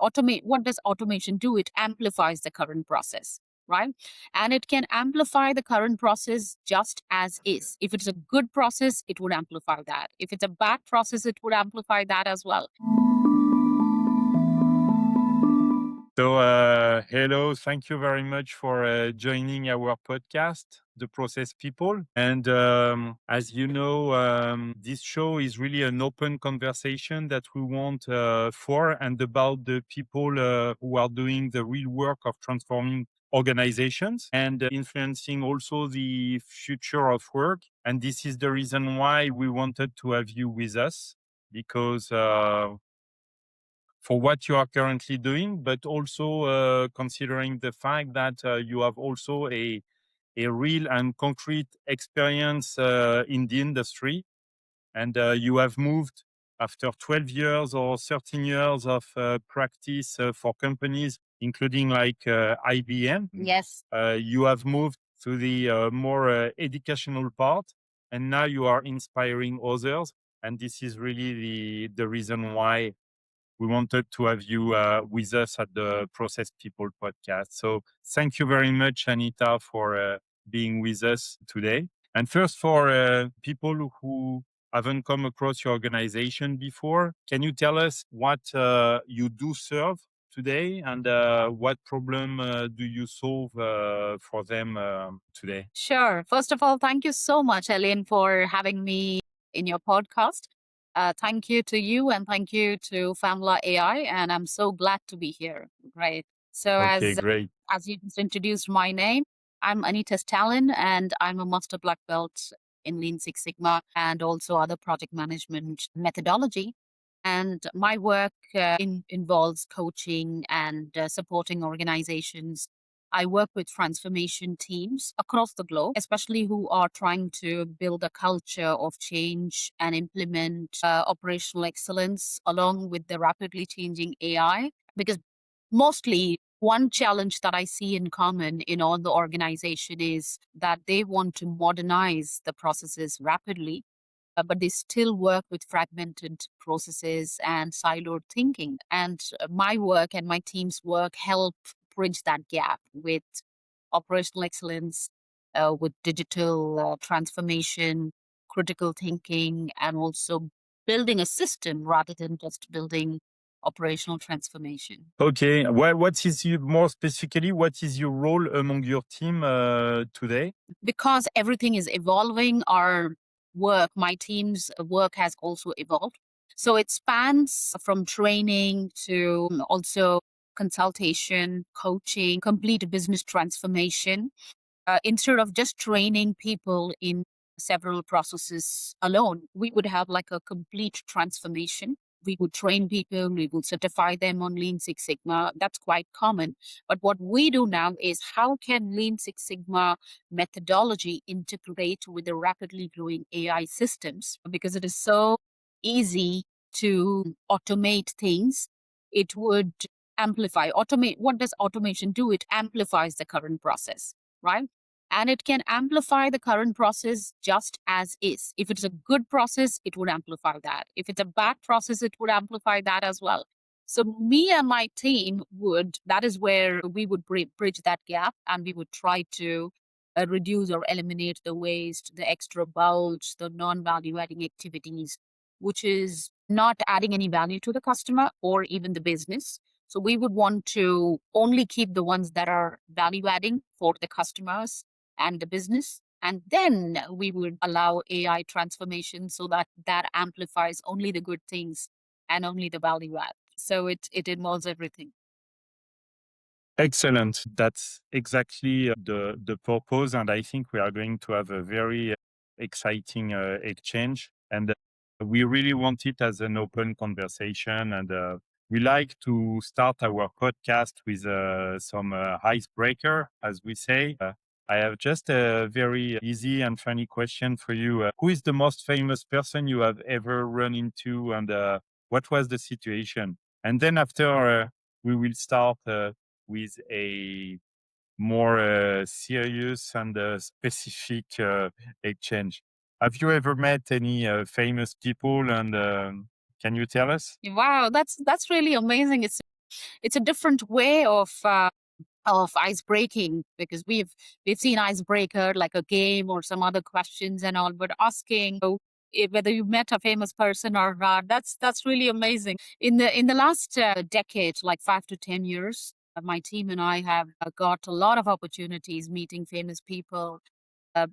automate. What does automation do? It amplifies the current process, right? And it can amplify the current process just as is. If it's a good process, it would amplify that. If it's a bad process, it would amplify that as well. So, hello, thank you very much for joining our podcast, The Process People. And as you know, this show is really an open conversation that we want for and about the people who are doing the real work of transforming organizations and influencing also the future of work. And this is the reason why we wanted to have you with us, because for what you are currently doing, but also considering the fact that you have also a real and concrete experience in the industry, and you have moved after 12 years or 13 years of practice for companies, including like IBM. Yes. You have moved to the more educational part, and now you are inspiring others. And this is really the reason why we wanted to have you with us at the Process People podcast. So thank you very much, Anita, for being with us today. And first, for people who haven't come across your organization before, can you tell us what you do serve today, and what problem do you solve for them today? Sure. First of all, thank you so much, Ellen, for having me in your podcast. Thank you to you and thank you to Famla AI. And I'm so glad to be here. Right. So Okay, great. as you just introduced my name, I'm Anita Stalin and I'm a master black belt in Lean Six Sigma and also other project management methodology. And my work involves coaching and supporting organizations. I work with transformation teams across the globe, especially who are trying to build a culture of change and implement operational excellence along with the rapidly changing AI. Because mostly one challenge that I see in common in all the organization is that they want to modernize the processes rapidly, but they still work with fragmented processes and siloed thinking. And my work and my team's work help bridge that gap with operational excellence, with digital transformation, critical thinking, and also building a system rather than just building operational transformation. Okay. Well, what is more specifically, what is your role among your team today? Because everything is evolving, our work, my team's work has also evolved. So it spans from training to also consultation, coaching, complete business transformation. Instead of just training people in several processes alone, we would have like a complete transformation. We would train people, we would certify them on Lean Six Sigma. That's quite common. But what we do now is how can Lean Six Sigma methodology integrate with the rapidly growing AI systems? Because it is so easy to automate things. It would amplify, automate. What does automation do? It amplifies the current process, right? And it can amplify the current process just as is. If it's a good process, it would amplify that. If it's a bad process, it would amplify that as well. So me and my team that is where we would bridge that gap, and we would try to reduce or eliminate the waste, the extra bulge, the non-value adding activities, which is not adding any value to the customer or even the business. So we would want to only keep the ones that are value adding for the customers and the business. And then we would allow AI transformation so that that amplifies only the good things and only the value add. So it involves everything. Excellent. That's exactly the purpose. And I think we are going to have a very exciting exchange. And we really want it as an open conversation. And we like to start our podcast with some icebreaker, as we say. I have just a very easy and funny question for you. Who is the most famous person you have ever run into, and what was the situation? And then after, we will start with a more serious and specific exchange. Have you ever met any famous people, and can you tell us? Wow, that's really amazing. It's It's a different way of ice breaking, because we've seen icebreaker like a game or some other questions and all, but asking whether you met a famous person or not, that's really amazing. In the last decade, like 5 to 10 years, my team and I have got a lot of opportunities meeting famous people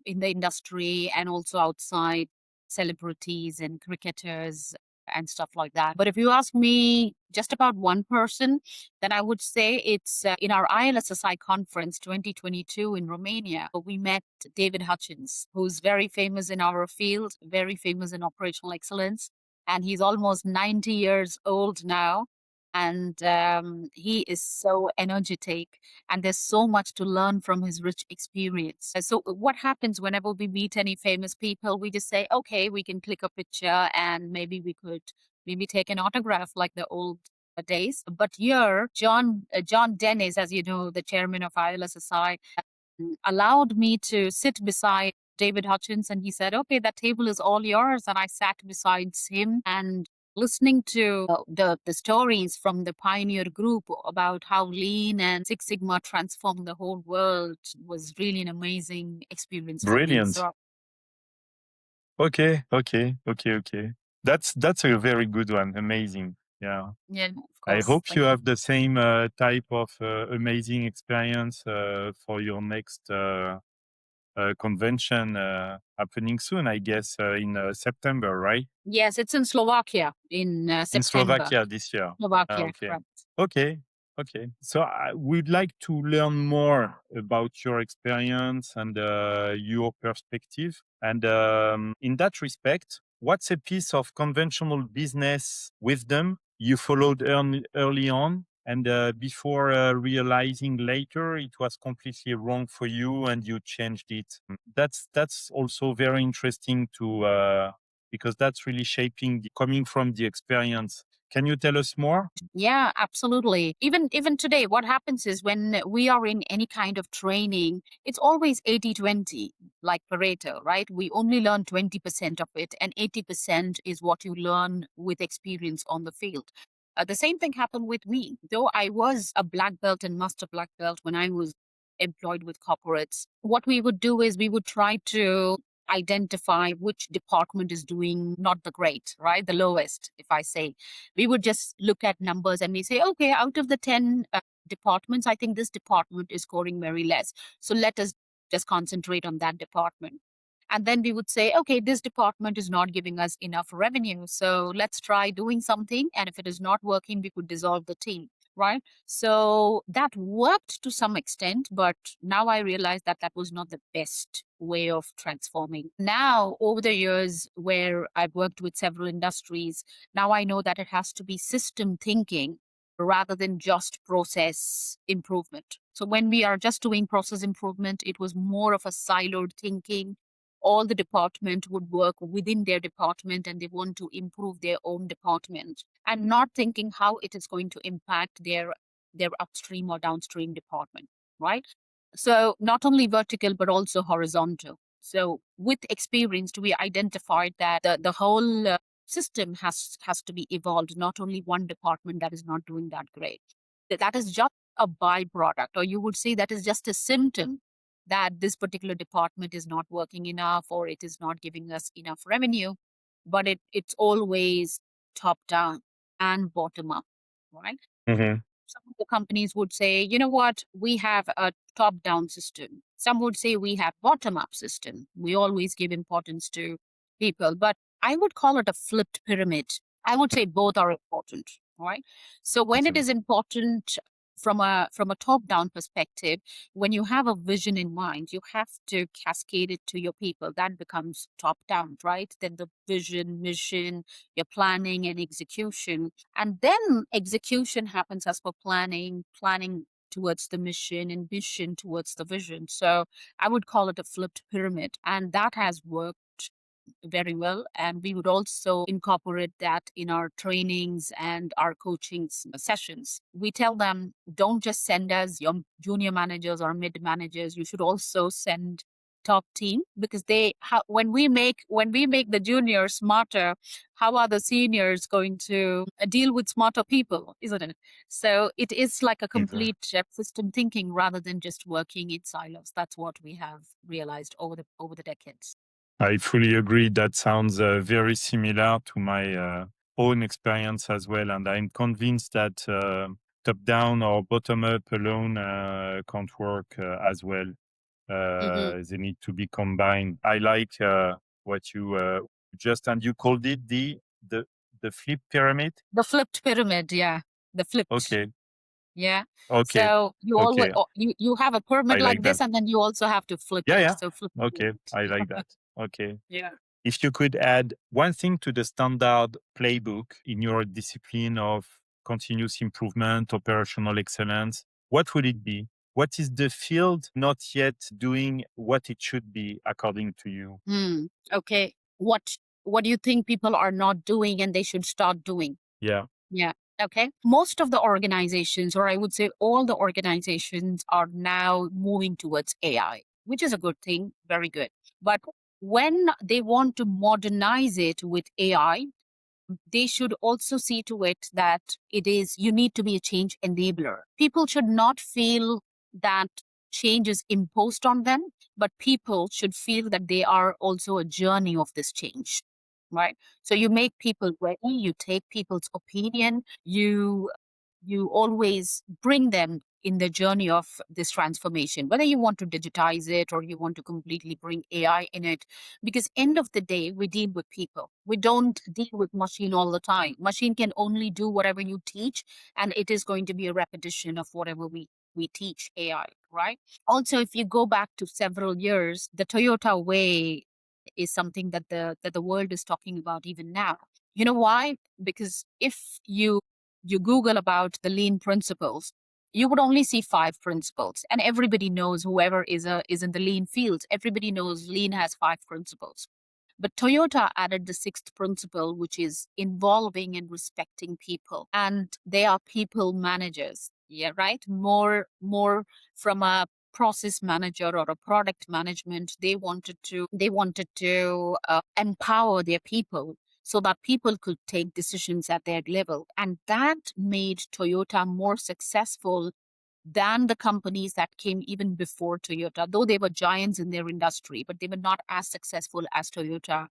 in the industry and also outside, celebrities and cricketers and stuff like that. But if you ask me just about one person, then I would say it's in our ILSSI conference 2022 in Romania. We met David Hutchins, who's very famous in our field, very famous in operational excellence. And he's almost 90 years old now. And he is so energetic, and there's so much to learn from his rich experience. So, what happens whenever we meet any famous people? We just say, okay, we can click a picture and maybe we could maybe take an autograph like the old days. But here, John Dennis, as you know, the chairman of ILSSI, allowed me to sit beside David Hutchins, and he said, okay, that table is all yours. And I sat beside him and listening to the stories from the pioneer group about how lean and Six Sigma transformed the whole world was really an amazing experience for me. Brilliant. So Okay, okay, okay, okay. That's a very good one. Amazing. Yeah. yeah, of I course. hope you Thank you. have the same type of amazing experience for your next convention happening soon, I guess, in September, right? Yes, it's in Slovakia in In September. Slovakia this year. Slovakia, Okay. correct. Okay. Okay. So I would like to learn more about your experience and your perspective. And in that respect, what's a piece of conventional business wisdom you followed early on, and before realizing later it was completely wrong for you and you changed it? That's also very interesting to because that's really shaping coming from the experience. Can you tell us more? Yeah, absolutely. Even today, what happens is when we are in any kind of training, it's always 80/20, like Pareto, right? We only learn 20% of it, and 80% is what you learn with experience on the field. The same thing happened with me. Though I was a black belt and master black belt when I was employed with corporates, what we would do is we would try to identify which department is doing not the great, right? The lowest, if I say. We would just look at numbers and we say, okay, out of the 10 departments, I think this department is scoring very less. So let us just concentrate on that department. And then we would say, okay, this department is not giving us enough revenue. So let's try doing something. And if it is not working, we could dissolve the team. Right. So that worked to some extent, but now I realize that that was not the best way of transforming. Now, over the years where I've worked with several industries, now I know that it has to be system thinking rather than just process improvement. So when we are just doing process improvement, it was more of a siloed thinking. All the department would work within their department and they want to improve their own department and not thinking how it is going to impact their upstream or downstream department, right? So not only vertical but also horizontal. So with experience, we identified that the whole system has to be evolved, not only one department that is not doing that great. That is just a byproduct, or you would say that is just a symptom that this particular department is not working enough or it is not giving us enough revenue. But it's always top down and bottom up, right? Mhm. Some of the companies would say, you know what, we have a top down system. Some would say we have bottom up system. We always give importance to people, but I would call it a flipped pyramid. I would say both are important, right? So when it Excellent. is important from a top down perspective, when you have a vision in mind, you have to cascade it to your people. That becomes top down, right? Then the vision, mission, your planning and execution. And then execution happens as per planning, planning towards the mission and mission towards the vision. So I would call it a flipped pyramid. And that has worked very well. And we would also incorporate that in our trainings and our coaching sessions. We tell them, don't just send us your junior managers or mid managers. You should also send top team, because when we make the juniors smarter, how are the seniors going to deal with smarter people, isn't it? So it is like a Exactly. complete system thinking rather than just working in silos. That's what we have realized over the decades. I fully agree. That sounds very similar to my own experience as well. And I'm convinced that top down or bottom up alone can't work as well. Hmm. They need to be combined. I like what you and you called it the the flip pyramid. The flipped pyramid, yeah, the flipped. Okay, Yeah. okay, So you always okay. you have a I pyramid like like that. this, and then you also have to flip Yeah, it. yeah. So flip the Okay, I like pyramid. that. Okay. Yeah. If you could add one thing to the standard playbook in your discipline of continuous improvement, operational excellence, what would it be? What is the field not yet doing what it should be according to you? Hmm. Okay. What do you think people are not doing and they should start doing? Yeah. Yeah. Okay. Most of the organizations, or I would say all the organizations, are now moving towards AI, which is a good thing. Very good. But when they want to modernize it with AI, they should also see to it that you need to be a change enabler. People should not feel that change is imposed on them, but people should feel that they are also a journey of this change, right? So you make people ready, you take people's opinion, you always bring them in the journey of this transformation, whether you want to digitize it or you want to completely bring AI in it. Because end of the day, we deal with people. We don't deal with machine all the time. Machine can only do whatever you teach, and it is going to be a repetition of whatever we teach AI, right? Also, if you go back to several years, the Toyota way is something that the world is talking about even now. You know why? Because if you Google about the lean principles, you would only see 5 principles. And everybody knows, whoever is in the lean field, everybody knows lean has 5 principles. But Toyota added the 6th principle, which is involving and respecting people. And they are people managers. Yeah, right? More from a process manager or a product management. They wanted to empower their people so that people could take decisions at their level. And that made Toyota more successful than the companies that came even before Toyota, though they were giants in their industry, but they were not as successful as Toyota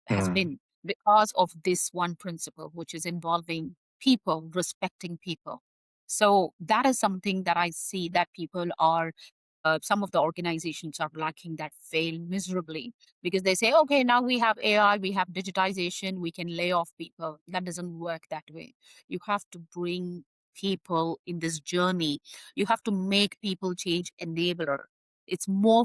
has Hmm. been because of this one principle, which is involving people, respecting people. So that is something that I see that people are some of the organizations are lacking, that fail miserably because they say, okay, now we have AI, we have digitization, we can lay off people. That doesn't work that way. You have to bring people in this journey. You have to make people change enabler. It's more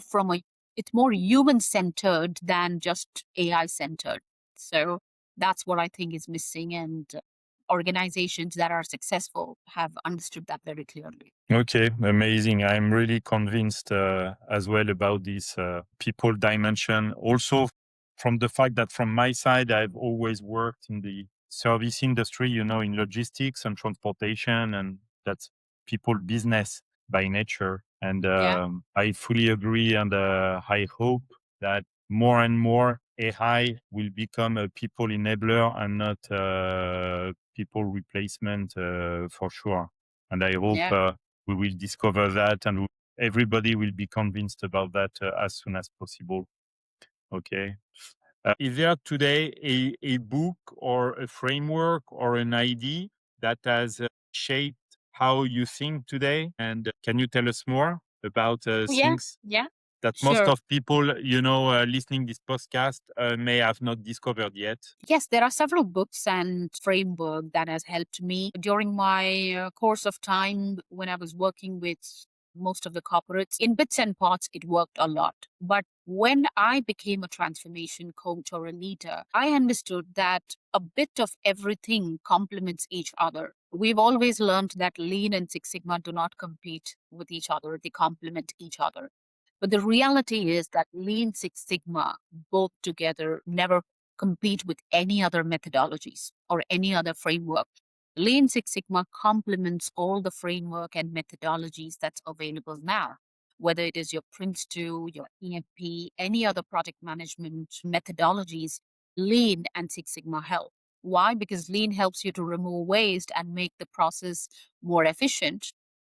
it's more human centered than just AI centered. So that's what I think is missing. And organizations that are successful have understood that very clearly. Okay, amazing. I'm really convinced as well about this people dimension. Also, from the fact that from my side, I've always worked in the service industry, in logistics and transportation, and that's people business by nature. And Yeah. I fully agree. And I hope that more and more AI will become a people enabler and not people replacement for sure. And I hope Yeah. we will discover that and everybody will be convinced about that as soon as possible. Okay. Is there today a book or a framework or an idea that has shaped how you think today? And can you tell us more about Yeah. things Yeah. that most Sure. of people, listening this podcast may have not discovered yet? Yes, there are several books and framework that has helped me during my course of time when I was working with most of the corporates. In bits and parts, it worked a lot. But when I became a transformation coach or a leader, I understood that a bit of everything complements each other. We've always learned that Lean and Six Sigma do not compete with each other, they complement each other. But the reality is that Lean Six Sigma both together never compete with any other methodologies or any other framework. Lean Six Sigma complements all the framework and methodologies that's available now. whether it is your Prince2, your EFP, any other project management methodologies, Lean and Six Sigma help. Why? Because Lean helps you to remove waste and make the process more efficient.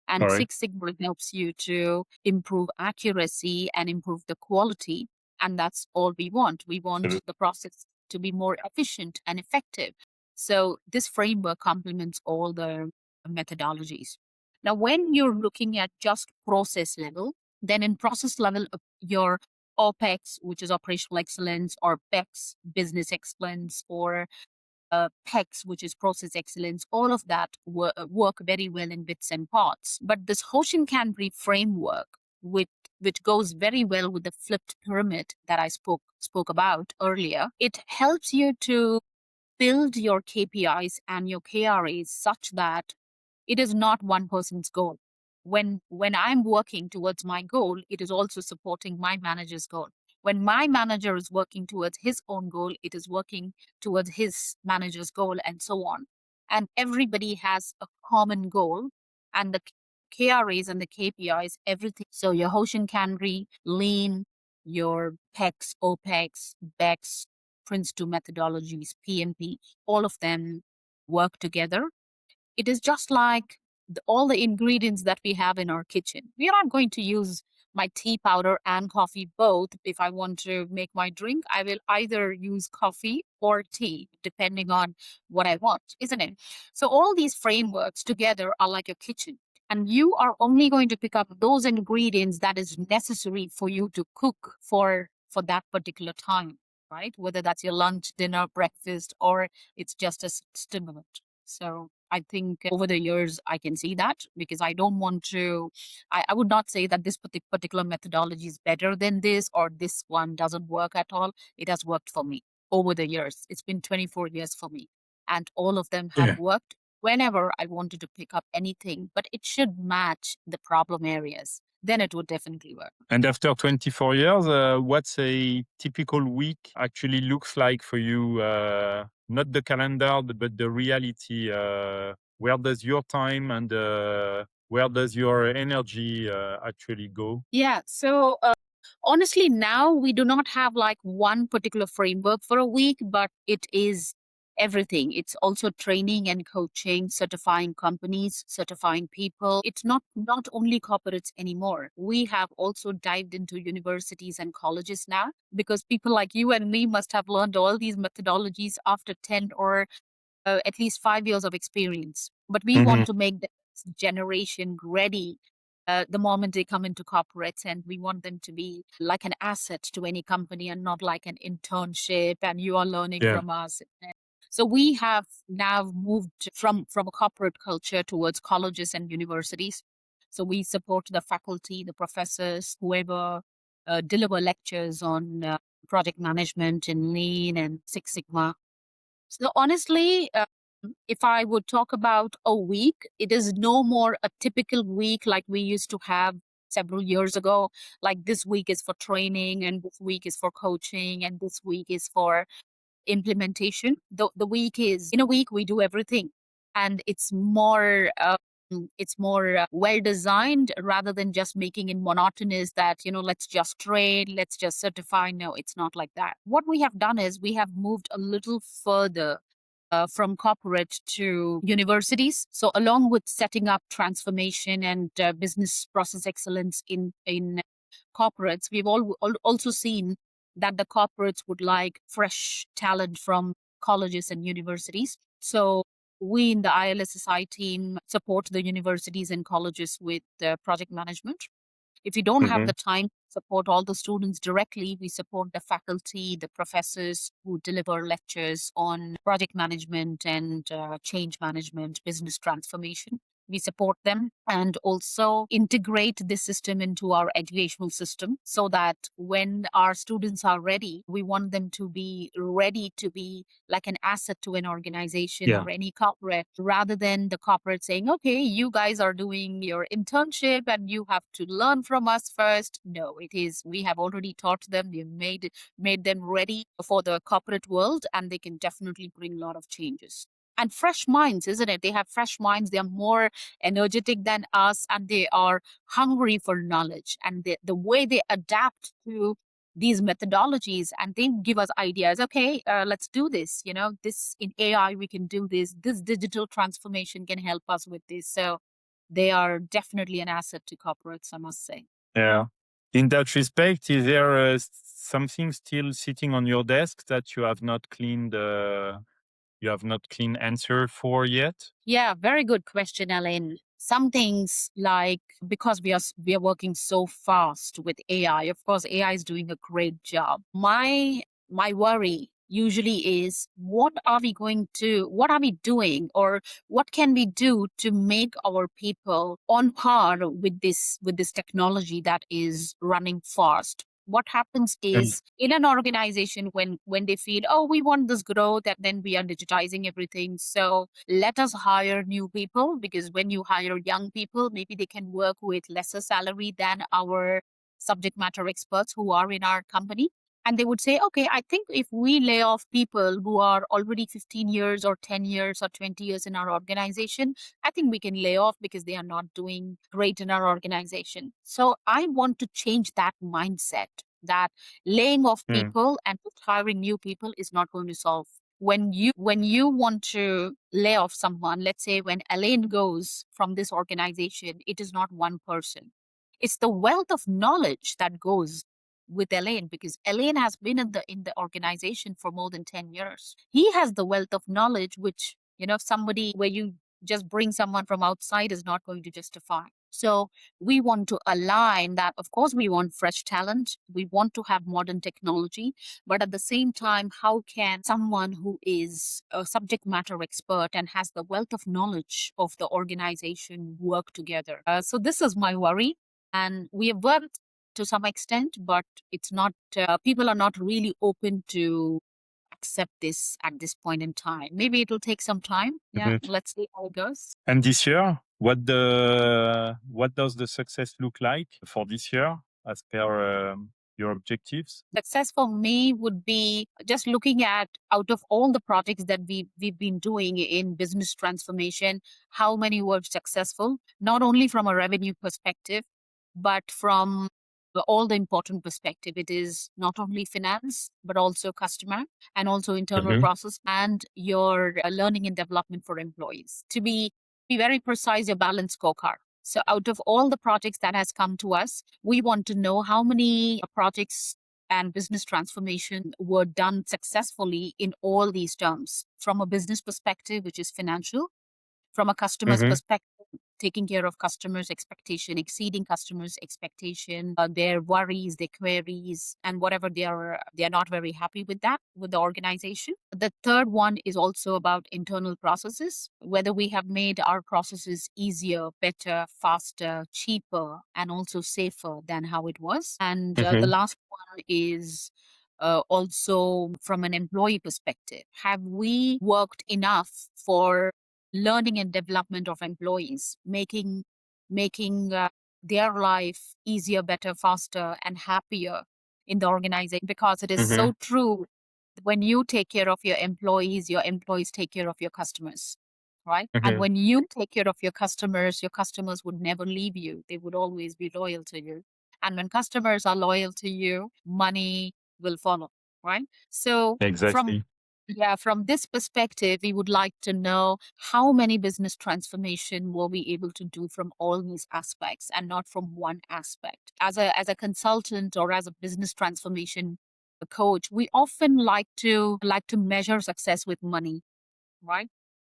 And Correct. Six Sigma helps you to improve accuracy and improve the quality. And that's all we want. We want the process to be more efficient and effective. So this framework complements all the methodologies. Now, when you're looking at just process level, then in process level, your OPEX, which is operational excellence, or BEX, business excellence, or PEX, which is process excellence, all of that work very well in bits and parts. But this Hoshin Kanri framework, which goes very well with the flipped pyramid that I spoke about earlier, it helps you to build your KPIs and your KRAs such that it is not one person's goal. When I'm working towards my goal, it is also supporting my manager's goal. When my manager is working towards his own goal, it is working towards his manager's goal, and so on. And everybody has a common goal, and the KRAs and the KPIs, everything. So your Hoshin Kanri, Lean, your PEX, OPEX, BEX, Prince2 methodologies, PMP, all of them work together. It is just like all the ingredients that we have in our kitchen. We are not going to use my tea powder and coffee both. If I want to make my drink, I will either use coffee or tea, depending on what I want, isn't it? So all these frameworks together are like a kitchen. And you are only going to pick up those ingredients that is necessary for you to cook for that particular time, right? Whether that's your lunch, dinner, breakfast, or it's just a stimulant. So I think over the years, I can see that, because I don't want to, I would not say that this particular methodology is better than this, or this one doesn't work at all. It has worked for me over the years. It's been 24 years for me, and all of them have worked whenever I wanted to pick up anything, but it should match the problem areas. Then it would definitely work. And after 24 years, what's a typical week actually looks like for you? Not the calendar, but the reality. Where does your time and where does your energy actually go? Yeah. So honestly, now we do not have like one particular framework for a week, but it is everything. It's also training and coaching, certifying companies, certifying people. It's not only corporates anymore. We have also dived into universities and colleges now, because people like you and me must have learned all these methodologies after 10 or at least 5 years of experience. But we want to make the next generation ready the moment they come into corporates, and we want them to be like an asset to any company and not like an internship and you are learning from us. So we have now moved from a corporate culture towards colleges and universities. So we support the faculty, the professors, whoever deliver lectures on project management in Lean and Six Sigma. So honestly, if I would talk about a week, it is no more a typical week like we used to have several years ago. Like this week is for training, and this week is for coaching, and this week is for implementation. The week is, in a week we do everything, and it's more well designed, rather than just making it monotonous that, let's just train, let's just certify. No, it's not like that. What we have done is we have moved a little further from corporate to universities. So along with setting up transformation and business process excellence in corporates, we've also seen that the corporates would like fresh talent from colleges and universities. So we in the ILSSI team support the universities and colleges with project management. If you don't have the time to support all the students directly, we support the faculty, the professors who deliver lectures on project management and change management, business transformation. We support them and also integrate this system into our educational system, so that when our students are ready, we want them to be ready to be like an asset to an organization or any corporate, rather than the corporate saying, okay, you guys are doing your internship and you have to learn from us first. No, it is, we have already taught them, we've made them ready for the corporate world, and they can definitely bring a lot of changes. and fresh minds, isn't it? They have fresh minds. They are more energetic than us, and they are hungry for knowledge. And the way they adapt to these methodologies, and they give us ideas. Okay, let's do this. This in AI we can do this. This digital transformation can help us with this. So they are definitely an asset to corporates, I must say. Yeah. In that respect, is there something still sitting on your desk that you have not cleaned? You have not clean answer for yet? Yeah, very good question, Elaine. Some things like, because we are working so fast with AI. Of course, AI is doing a great job. My worry usually is, what are we doing, or what can we do to make our people on par with this technology that is running fast? What happens is, in an organization, when they feel, oh, we want this growth, and then we are digitizing everything, so let us hire new people, because when you hire young people, maybe they can work with lesser salary than our subject matter experts who are in our company. And they would say, okay, I think if we lay off people who are already 15 years or 10 years or 20 years in our organization, I think we can lay off because they are not doing great in our organization. So I want to change that mindset, that laying off Mm. people and just hiring new people is not going to solve. When you want to lay off someone, let's say when Elaine goes from this organization, it is not one person. It's the wealth of knowledge that goes with Elaine, because Elaine has been in the organization for more than 10 years. He has the wealth of knowledge, which, somebody where you just bring someone from outside is not going to justify. So we want to align that. Of course, we want fresh talent. We want to have modern technology. But at the same time, how can someone who is a subject matter expert and has the wealth of knowledge of the organization work together? So this is my worry. And we have worked to some extent, but it's not, people are not really open to accept this at this point in time. Maybe it'll take some time. Yeah, Mhm. let's see how it goes. And this year, what does the success look like for this year as per your objectives? Success for me would be just looking at, out of all the projects that we've been doing in business transformation, how many were successful, not only from a revenue perspective, but from all the important perspective. It is not only finance, but also customer, and also internal Mhm. process, and your learning and development for employees. To be very precise, your balanced scorecard. So out of all the projects that has come to us, we want to know how many projects and business transformation were done successfully in all these terms, from a business perspective, which is financial, from a customer's Mhm. perspective, taking care of customers' expectation, exceeding customers' expectation, their worries, their queries, and whatever they are not very happy with that, with the organization. The third one is also about internal processes, whether we have made our processes easier, better, faster, cheaper, and also safer than how it was. And the Mhm. last one is also from an employee perspective. Have we worked enough for learning and development of employees, making their life easier, better, faster, and happier in the organization? Because it is Mhm. so true. When you take care of your employees take care of your customers, right? And Mhm. when you take care of your customers would never leave you. They would always be loyal to you. And when customers are loyal to you, money will follow, right? So from Exactly. yeah, from this perspective, we would like to know how many business transformation were we able to do from all these aspects and not from one aspect. As a consultant or as a business transformation coach, we often like to measure success with money, right?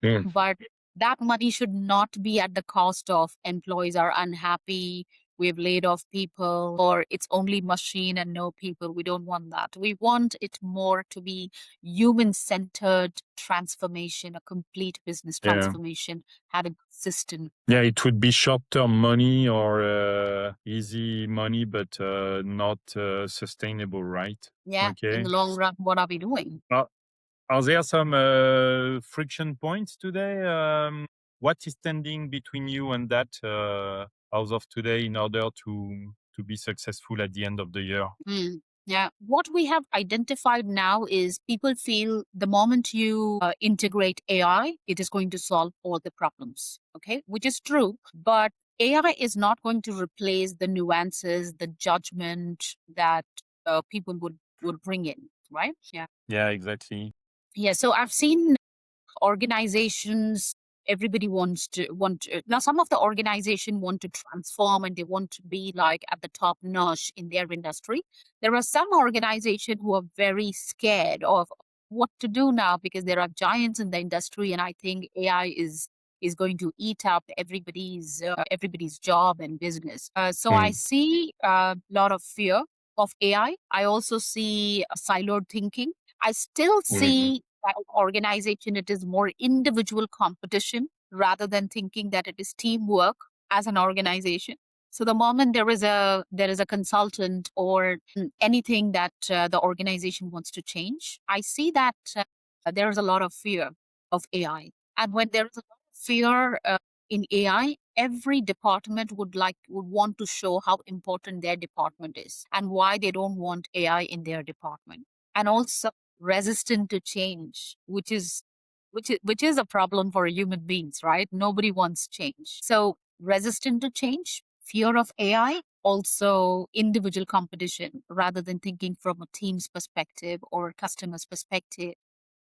Mm. But that money should not be at the cost of employees are unhappy, we've laid off people, or it's only machine and no people. We don't want that. We want it more to be human centered transformation, a complete business Yeah. transformation, having consistent. Yeah, it would be short-term money or easy money, but not sustainable, right? Yeah, in Okay. the long run, what are we doing? Uh, are there some friction points today? What is standing between you and that as of today in order to be successful at the end of the year? Yeah. What we have identified now is people feel the moment you integrate AI, it is going to solve all the problems. Okay. Which is true. But AI is not going to replace the nuances, the judgment that people would bring in. Right. Yeah. Yeah, exactly. Yeah. So I've seen organizations, everybody now some of the organization want to transform and they want to be like at the top notch in their industry. There are some organization who are very scared of what to do now because there are giants in the industry, and I think AI is going to eat up everybody's job and business. So I Mm. see a lot of fear of AI. I also see siloed thinking. I still Mhm. see that organization, it is more individual competition rather than thinking that it is teamwork as an organization. So the moment there is a consultant or anything that the organization wants to change, I see that there is a lot of fear of AI. And when there is a lot of fear in AI, every department would want to show how important their department is and why they don't want AI in their department. And also resistant to change, which is a problem for human beings, right? Nobody wants change. So resistant to change, fear of AI, also individual competition rather than thinking from a team's perspective or a customer's perspective.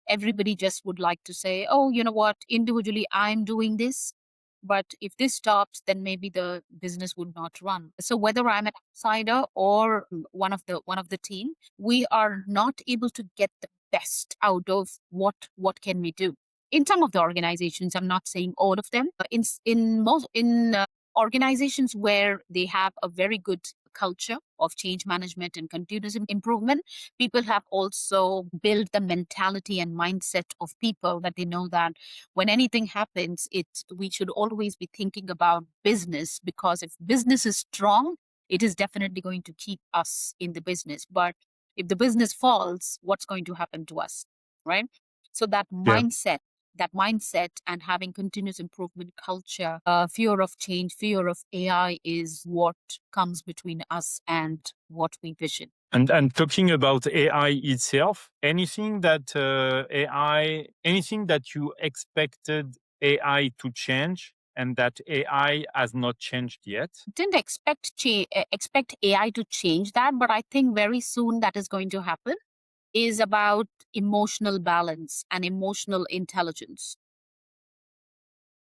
Everybody just would like to say, oh, you know what, individually I'm doing this, but if this stops, then maybe the business would not run. So whether I'm an outsider or one of the team, we are not able to get the best out of what can we do. In some of the organizations, I'm not saying all of them, but in organizations where they have a very good culture of change management and continuous improvement, people have also built the mentality and mindset of people that they know that when anything happens, we should always be thinking about business, because if business is strong, it is definitely going to keep us in the business. But if the business falls, what's going to happen to us, right? So Yeah. that mindset and having continuous improvement culture, fear of change, fear of AI is what comes between us and what we vision. And talking about AI itself, anything that you expected AI to change and that AI has not changed yet? Didn't expect AI to change that, but I think very soon that is going to happen. Is about emotional balance and emotional intelligence.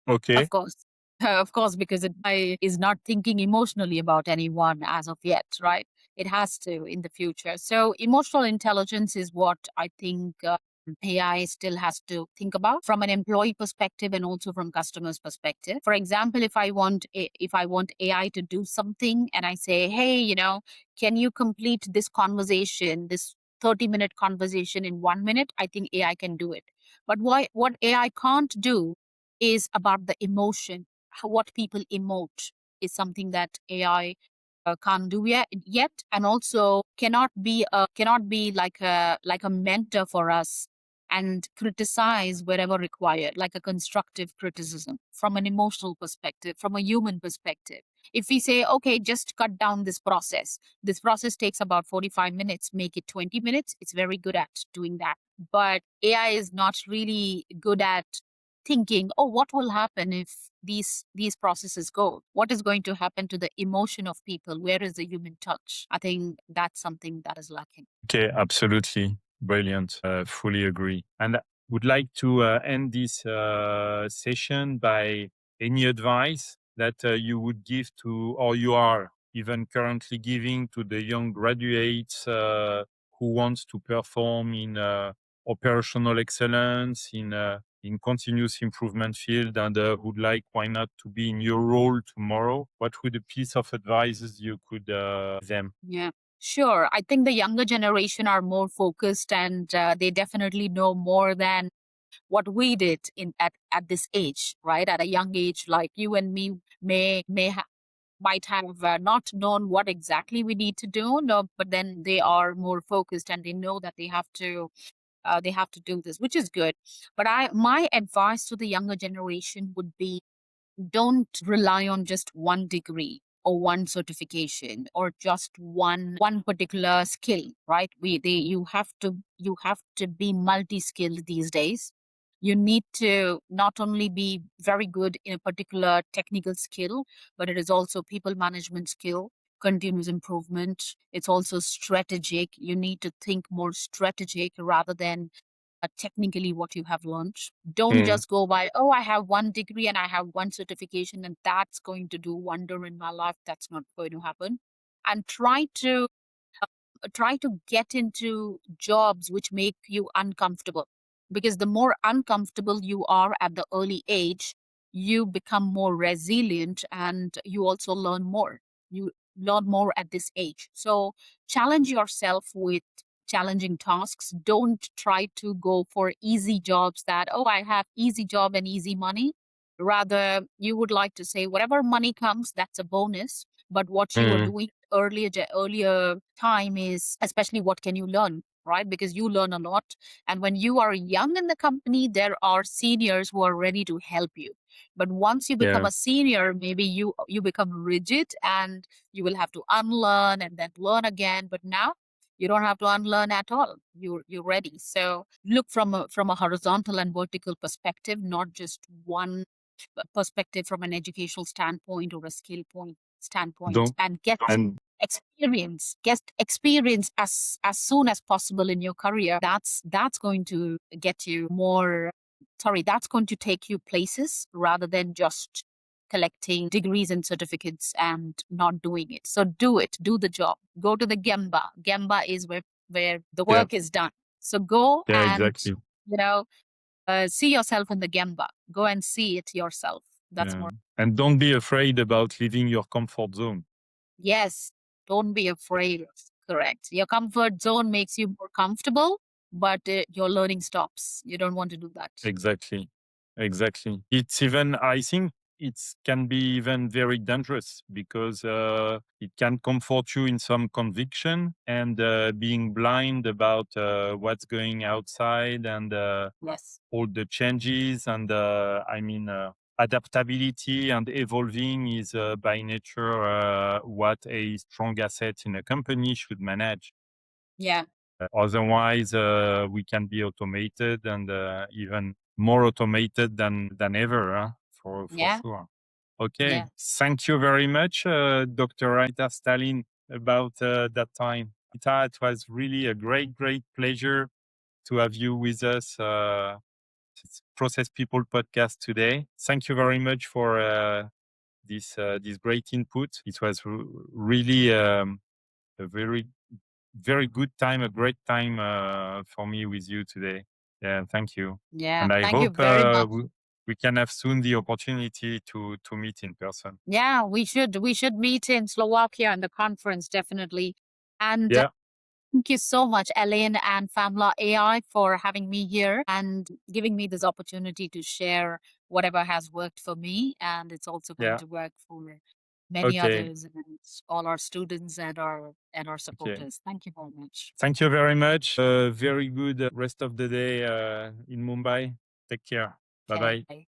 Okay. Of course. Of course, because AI is not thinking emotionally about anyone as of yet, right? It has to in the future. So, emotional intelligence is what I think AI still has to think about from an employee perspective and also from customers' perspective. For example, if I want AI to do something and I say, hey, can you complete this conversation, this 30-minute conversation in 1 minute? I think AI can do it. But what AI can't do is about the emotion. What people emote is something that AI can't do yet, and also cannot be like a mentor for us and criticize wherever required, like a constructive criticism from an emotional perspective, from a human perspective. If we say, okay, just cut down this process takes about 45 minutes, make it 20 minutes, it's very good at doing that. But AI is not really good at thinking, oh, what will happen if these processes go? What is going to happen to the emotion of people? Where is the human touch? I think that's something that is lacking. Okay, absolutely. Brilliant. Fully agree. And I would like to end this session by any advice that you would give to, or you are even currently giving to the young graduates who wants to perform in operational excellence, in continuous improvement field, and would like, why not, to be in your role tomorrow. What would a piece of advice you could them? Yeah. Sure. I think the younger generation are more focused, and they definitely know more than what we did at this age, right? At a young age, like you and me might have not known what exactly we need to do, no, but then they are more focused and they know that they have to do this, which is good. But my advice to the younger generation would be, don't rely on just one degree or one certification or just one particular skill, right? You have to be multi-skilled these days. You need to not only be very good in a particular technical skill, but it is also people management skill, continuous improvement. It's also strategic. You need to think more strategic rather than technically what you have learned. Don't Mm. just go by, oh, I have one degree and I have one certification and that's going to do wonder in my life. That's not going to happen. And try to get into jobs which make you uncomfortable, because the more uncomfortable you are at the early age, you become more resilient and you also learn more. You learn more at this age, so challenge yourself with challenging tasks. Don't try to go for easy jobs that, oh, I have easy job and easy money. Rather, you would like to say whatever money comes, that's a bonus, but what you are Mm. doing earlier time is, especially, what can you learn, right? Because you learn a lot, and when you are young in the company, there are seniors who are ready to help you. But once you become Yeah. a senior, maybe you become rigid and you will have to unlearn and then learn again. But now you don't have to unlearn at all. You're ready. So look from a horizontal and vertical perspective, not just one perspective from an educational standpoint or a skill point standpoint, Don't and get and experience as soon as possible in your career. That's going to get you more, sorry, that's going to take you places rather than just collecting degrees and certificates and not doing it. So do the job, go to the Gemba is where the yeah, work is done. So go yeah, and exactly. you know see yourself in the Gemba. Go and see it yourself. That's Yeah. more. And don't be afraid about leaving your comfort zone. Yes, don't be afraid. Correct. Your comfort zone makes you more comfortable, but your learning stops. You don't want to do that. Exactly. Exactly. It's even, I think it can be even very dangerous because it can comfort you in some conviction and being blind about what's going outside and Yes. all the changes. And I mean, adaptability and evolving is by nature what a strong asset in a company should manage. Yeah. Otherwise, we can be automated and even more automated than ever, huh? For Yeah. sure. Okay, Yeah. thank you very much, Dr. Anita Stalin, about that time. Anita, it was really a great pleasure to have you with us. It's Process People podcast today. Thank you very much for this great input. It was really a very good time, a great time for me with you today. Yeah, thank you. Yeah. And I Thank you hope very much. we can have soon the opportunity to meet in person. Yeah, we should meet in Slovakia in the conference, definitely. And Yeah, thank you so much, Elaine and Famla AI, for having me here and giving me this opportunity to share whatever has worked for me. And it's also going yeah. to work for many Okay, others and all our students and our okay. supporters. Thank you very much. Thank you very much. Very good rest of the day in Mumbai. Take care. Bye bye. Okay.